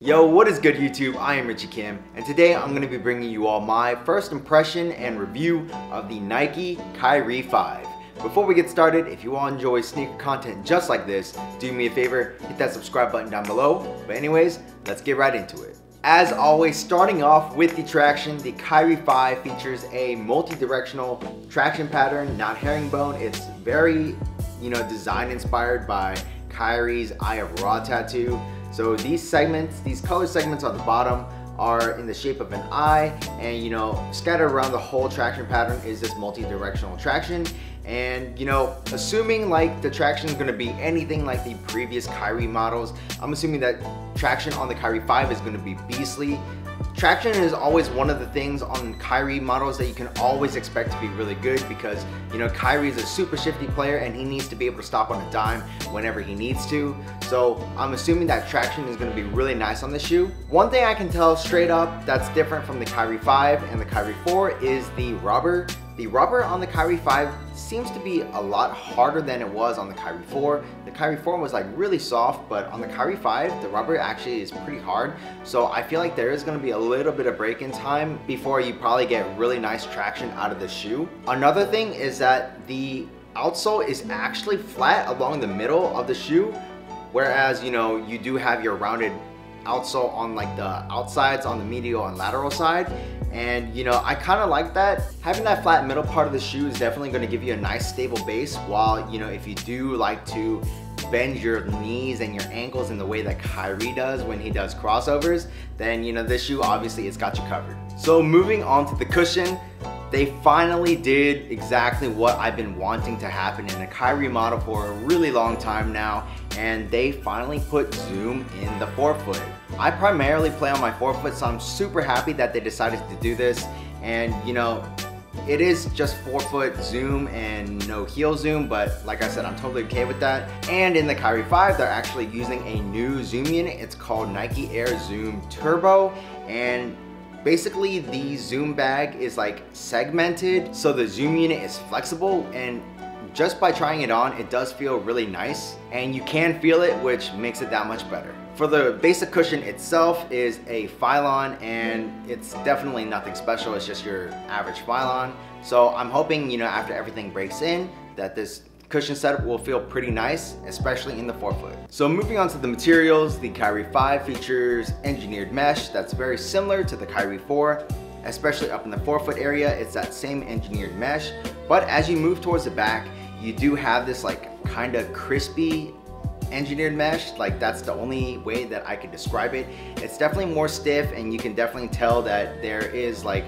Yo, what is good YouTube? I am Richie Kim, and today I'm going to be bringing you all my first impression and review of the Nike Kyrie 5. Before we get started, if you all enjoy sneaker content just like this, do me a favor, hit that subscribe button down below. But anyways, let's get right into it. As always, starting off with the traction, the Kyrie 5 features a multi-directional traction pattern, not herringbone. It's very, design inspired by Kyrie's Eye of Ra tattoo. So these segments, these color segments on the bottom are in the shape of an eye, and scattered around the whole traction pattern is this multi-directional traction. And assuming like the traction is going to be anything like the previous Kyrie models, I'm assuming that traction on the Kyrie 5 is going to be beastly. Traction is always one of the things on Kyrie models that you can always expect to be really good because, Kyrie is a super shifty player and he needs to be able to stop on a dime whenever he needs to. So I'm assuming that traction is going to be really nice on the shoe. One thing I can tell straight up that's different from the Kyrie 5 and the Kyrie 4 is the rubber. The rubber on the Kyrie 5 seems to be a lot harder than it was on the Kyrie 4. The Kyrie 4 was like really soft, but on the Kyrie 5, the rubber actually is pretty hard. So I feel like there is going to be a little bit of break-in time before you probably get really nice traction out of the shoe. Another thing is that the outsole is actually flat along the middle of the shoe, whereas you do have your rounded outsole on like the outsides on the medial and lateral side. And I kind of like that. Having that flat middle part of the shoe is definitely going to give you a nice stable base, while if you do like to bend your knees and your ankles in the way that Kyrie does when he does crossovers, then this shoe obviously it's got you covered. So moving on to the cushion, they finally did exactly what I've been wanting to happen in a Kyrie model for a really long time now, and they finally put zoom in the forefoot. I primarily play on my forefoot, so I'm super happy that they decided to do this. And it is just forefoot zoom and no heel zoom, but like I said, I'm totally okay with that. And in the Kyrie 5, they're actually using a new zoom unit. It's called Nike Air Zoom Turbo, and basically the zoom bag is like segmented, so the zoom unit is flexible, and just by trying it on, it does feel really nice, and you can feel it, which makes it that much better. For the basic cushion itself is a Phylon, and it's definitely nothing special. It's just your average Phylon. So I'm hoping, after everything breaks in, that this cushion setup will feel pretty nice, especially in the forefoot. So moving on to the materials, the Kyrie 5 features engineered mesh that's very similar to the Kyrie 4, especially up in the forefoot area. It's that same engineered mesh, but as you move towards the back, you do have this like kind of crispy engineered mesh. Like that's the only way that I could describe it. It's definitely more stiff, and you can definitely tell that there is like,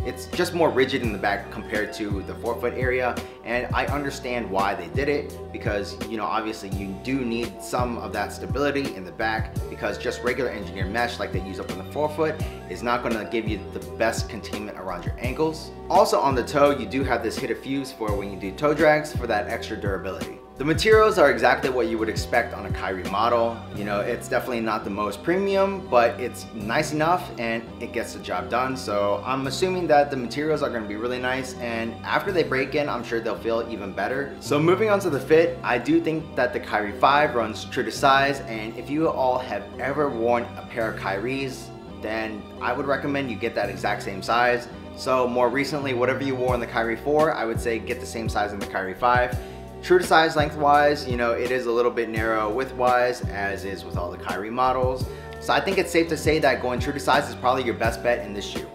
it's just more rigid in the back compared to the forefoot area. And I understand why they did it, because obviously you do need some of that stability in the back, because just regular engineered mesh like they use up on the forefoot is not going to give you the best containment around your ankles. Also on the toe, you do have this hidden fuse for when you do toe drags for that extra durability. The materials are exactly what you would expect on a Kyrie model. It's definitely not the most premium, but it's nice enough and it gets the job done. So I'm assuming that the materials are going to be really nice, and after they break in, I'm sure they'll feel even better. So moving on to the fit, I do think that the Kyrie 5 runs true to size, and if you all have ever worn a pair of Kyries, then I would recommend you get that exact same size. So more recently, whatever you wore in the Kyrie 4, I would say get the same size in the Kyrie 5. True to size lengthwise, it is a little bit narrow widthwise, as is with all the Kyrie models. So I think it's safe to say that going true to size is probably your best bet in this shoe.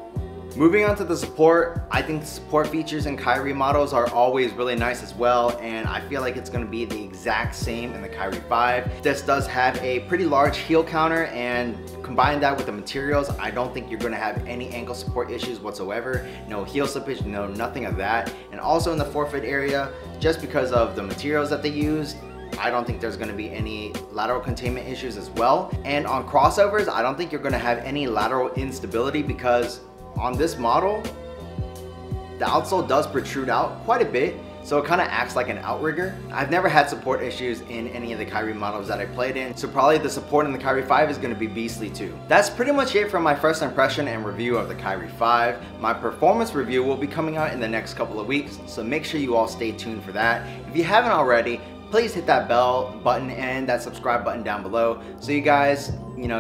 Moving on to the support, I think the support features in Kyrie models are always really nice as well, and I feel like it's going to be the exact same in the Kyrie 5. This does have a pretty large heel counter, and combine that with the materials, I don't think you're going to have any ankle support issues whatsoever. No heel slippage, no nothing of that. And also in the forefoot area, just because of the materials that they use, I don't think there's going to be any lateral containment issues as well. And on crossovers, I don't think you're going to have any lateral instability, because on this model, the outsole does protrude out quite a bit, so it kind of acts like an outrigger. I've never had support issues in any of the Kyrie models that I played in, so probably the support in the Kyrie 5 is going to be beastly too. That's pretty much it for my first impression and review of the Kyrie 5. My performance review will be coming out in the next couple of weeks, so make sure you all stay tuned for that. If you haven't already, please hit that bell button and that subscribe button down below so you guys,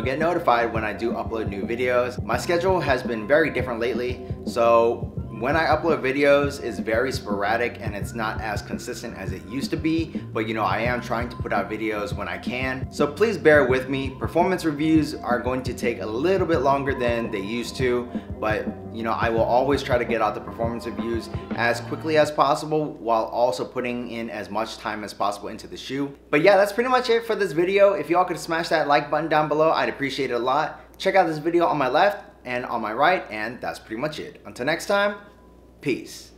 get notified when I do upload new videos. My schedule has been very different lately, so when I upload videos is very sporadic and it's not as consistent as it used to be, but I am trying to put out videos when I can. So please bear with me. Performance reviews are going to take a little bit longer than they used to, but I will always try to get out the performance reviews as quickly as possible while also putting in as much time as possible into the shoe. But yeah, that's pretty much it for this video. If y'all could smash that like button down below, I'd appreciate it a lot. Check out this video on my left and on my right, and that's pretty much it. Until next time, peace.